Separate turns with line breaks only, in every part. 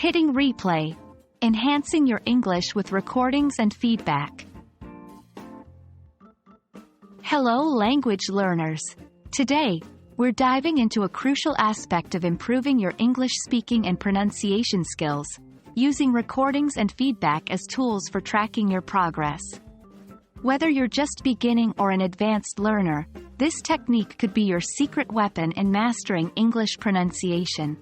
Hitting replay. Enhancing your English with recordings and feedback. Hello language learners. Today, we're diving into a crucial aspect of improving your English speaking and pronunciation skills, using recordings and feedback as tools for tracking your progress. Whether you're just beginning or an advanced learner, this technique could be your secret weapon in mastering English pronunciation.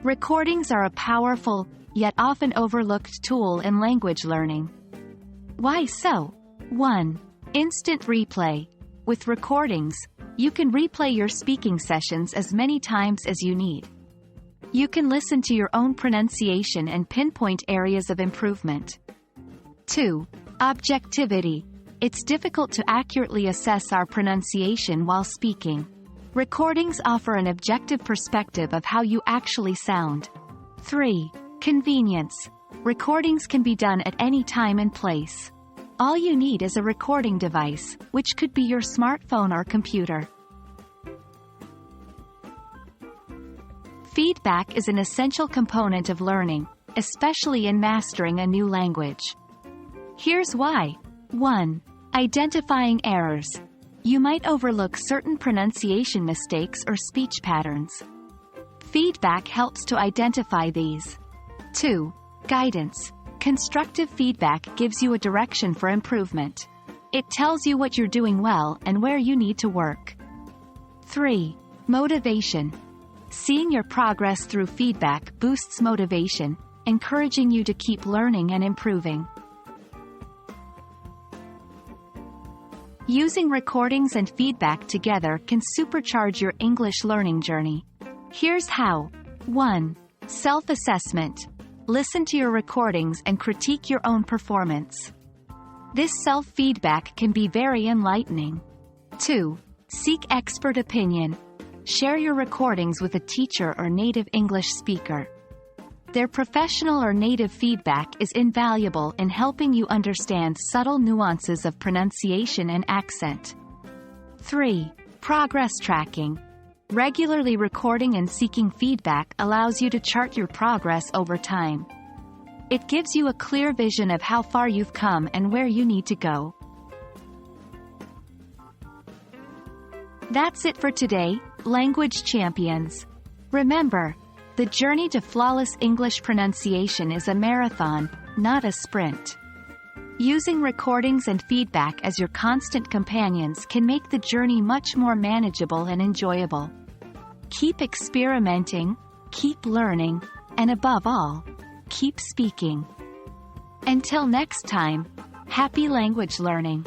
Recordings are a powerful, yet often overlooked tool in language learning. Why so? 1. Instant replay. With recordings, you can replay your speaking sessions as many times as you need. You can listen to your own pronunciation and pinpoint areas of improvement. 2. Objectivity. It's difficult to accurately assess our pronunciation while speaking. Recordings offer an objective perspective of how you actually sound. 3. Convenience. Recordings can be done at any time and place. All you need is a recording device, which could be your smartphone or computer. Feedback is an essential component of learning, especially in mastering a new language. Here's why. 1. Identifying errors. You might overlook certain pronunciation mistakes or speech patterns. Feedback helps to identify these. 2. Guidance. Constructive feedback gives you a direction for improvement. It tells you what you're doing well and where you need to work. 3. Motivation. Seeing your progress through feedback boosts motivation, encouraging you to keep learning and improving. Using recordings and feedback together can supercharge your English learning journey. Here's how. 1. Self-assessment. Listen to your recordings and critique your own performance. This self-feedback can be very enlightening. 2. Seek expert opinion. Share your recordings with a teacher or native English speaker. Their professional or native feedback is invaluable in helping you understand subtle nuances of pronunciation and accent. 3. Progress tracking. Regularly recording and seeking feedback allows you to chart your progress over time. It gives you a clear vision of how far you've come and where you need to go. That's it for today, language champions. Remember, the journey to flawless English pronunciation is a marathon, not a sprint. Using recordings and feedback as your constant companions can make the journey much more manageable and enjoyable. Keep experimenting, keep learning, and above all, keep speaking. Until next time, happy language learning.